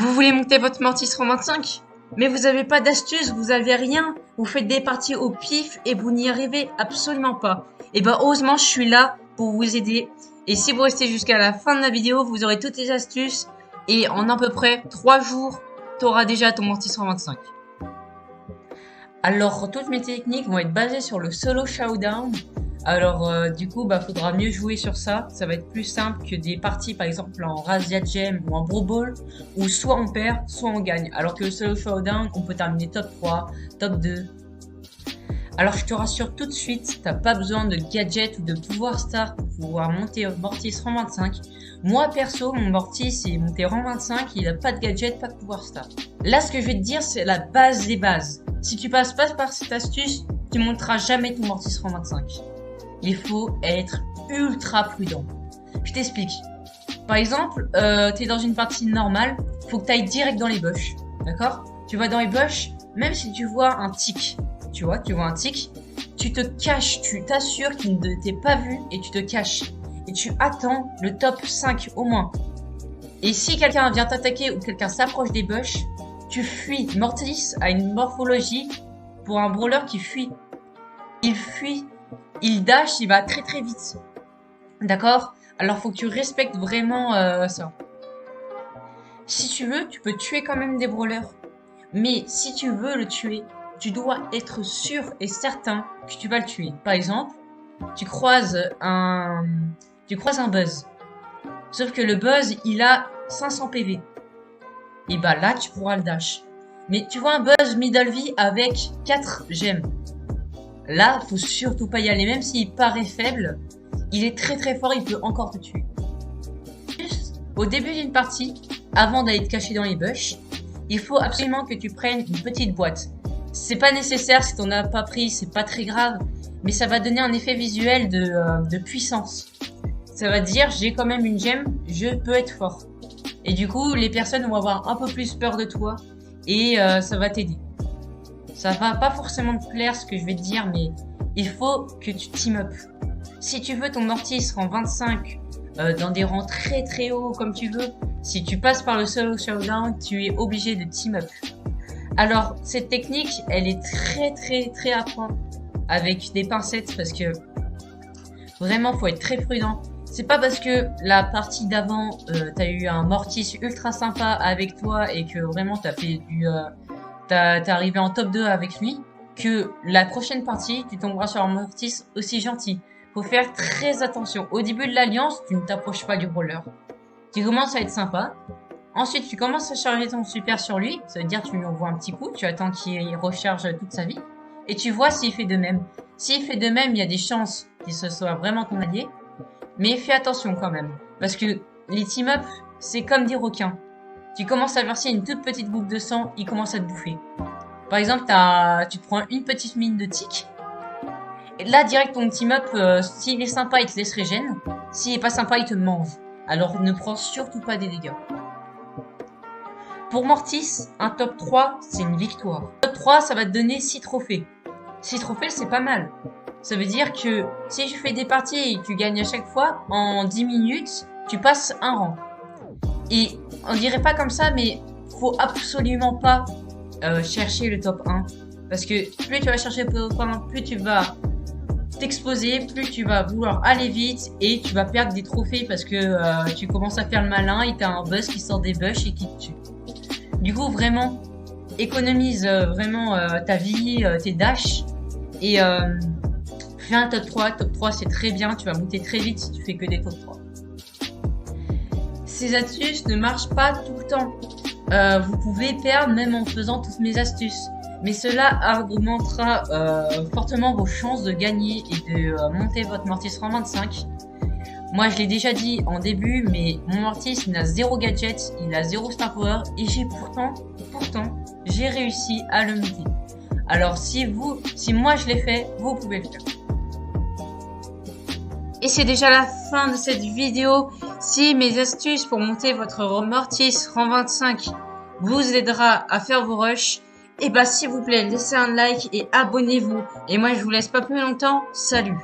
Vous voulez monter votre Mortis 125? Mais vous avez pas d'astuce, vous avez rien. Vous faites des parties au pif et vous n'y arrivez absolument pas. Et bah heureusement, je suis là pour vous aider. Et si vous restez jusqu'à la fin de la vidéo, vous aurez toutes les astuces. Et en à peu près 3 jours, tu auras déjà ton Mortis 125. Alors, toutes mes techniques vont être basées sur le solo showdown. Alors, du coup, faudra mieux jouer sur ça. Ça va être plus simple que des parties, par exemple, en Razia Gem ou en Brawl Ball, où soit on perd, soit on gagne. Alors que le solo showdown, on peut terminer top 3, top 2. Alors, je te rassure tout de suite, t'as pas besoin de gadget ou de pouvoir star pour pouvoir monter Mortis rang 25. Moi, perso, mon Mortis est monté rang 25, il a pas de gadget, pas de pouvoir star. Là, ce que je vais te dire, c'est la base des bases. Si tu passes pas par cette astuce, tu monteras jamais ton Mortis rang 25. Il faut être ultra prudent. Je t'explique. Par exemple, t'es dans une partie normale, faut que t'ailles direct dans les bush. D'accord? Tu vas dans les bush, même si tu vois un tic, tu vois un tic, tu te caches, tu t'assures qu'il ne t'est pas vu et tu te caches. Et tu attends le top 5 au moins. Et si quelqu'un vient t'attaquer ou quelqu'un s'approche des bush, tu fuis. Mortis a une morphologie pour un brawler qui fuit. Il fuit. Il dash, il va très très vite. D'accord? Alors faut que tu respectes vraiment ça. Si tu veux, tu peux tuer quand même des brawlers. Mais si tu veux le tuer, tu dois être sûr et certain que tu vas le tuer. Par exemple, tu croises un Buzz. Sauf que le Buzz, il a 500 PV. Et bah là, tu pourras le dash. Mais tu vois un Buzz middle vie avec 4 gemmes. Là, faut surtout pas y aller, même s'il paraît faible, il est très très fort, il peut encore te tuer. Juste, au début d'une partie, avant d'aller te cacher dans les bush, il faut absolument que tu prennes une petite boîte. C'est pas nécessaire, si t'en as pas pris, c'est pas très grave, mais ça va donner un effet visuel de puissance. Ça va dire, j'ai quand même une gemme, je peux être fort. Et du coup, les personnes vont avoir un peu plus peur de toi, et ça va t'aider. Ça va pas forcément te plaire ce que je vais te dire, mais il faut que tu team up. Si tu veux ton Mortis rang 25 dans des rangs très très hauts comme tu veux, si tu passes par le solo showdown, tu es obligé de team up. Alors, cette technique, elle est très très très à prendre avec des pincettes parce que vraiment, faut être très prudent. C'est pas parce que la partie d'avant, t'as eu un Mortis ultra sympa avec toi et que vraiment t'as fait t'es arrivé en top 2 avec lui, que la prochaine partie, tu tomberas sur un Mortis aussi gentil. Faut faire très attention. Au début de l'alliance, tu ne t'approches pas du brawler. Tu commences à être sympa. Ensuite, tu commences à charger ton super sur lui. Ça veut dire que tu lui envoies un petit coup. Tu attends qu'il recharge toute sa vie. Et tu vois s'il fait de même. S'il fait de même, il y a des chances qu'il se soit vraiment ton allié. Mais fais attention quand même. Parce que les team-up, c'est comme des requins. Tu commences à verser une toute petite goutte de sang, il commence à te bouffer. Par exemple, tu te prends une petite mine de tic. Et là, direct, ton team-up, s'il est sympa, il te laisse régène. S'il est pas sympa, il te mange. Alors, ne prends surtout pas des dégâts. Pour Mortis, un top 3, c'est une victoire. Top 3, ça va te donner 6 trophées. 6 trophées, c'est pas mal. Ça veut dire que si tu fais des parties et que tu gagnes à chaque fois, en 10 minutes, tu passes un rang. Et on dirait pas comme ça, mais faut absolument pas chercher le top 1. Parce que plus tu vas chercher le top 1, plus tu vas t'exposer, plus tu vas vouloir aller vite et tu vas perdre des trophées parce que tu commences à faire le malin et t'as un Buzz qui sort des bush et qui te tue. Du coup, vraiment, économise vraiment ta vie, tes dashs et fais un top 3. Top 3, c'est très bien, tu vas monter très vite si tu fais que des top 3. Ces astuces ne marchent pas tout le temps. Vous pouvez perdre même en faisant toutes mes astuces. Mais cela augmentera fortement vos chances de gagner et de monter votre Mortis rang 25. Moi, je l'ai déjà dit en début, mais mon Mortis, il a 0 gadget, il a 0 star power, et j'ai pourtant, j'ai réussi à le monter. Alors, si moi je l'ai fait, vous pouvez le faire. Et c'est déjà la fin de cette vidéo. Si mes astuces pour monter votre Mortis rang 25 vous aidera à faire vos rushs, et bah s'il vous plaît, laissez un like et abonnez-vous. Et moi je vous laisse pas plus longtemps. Salut!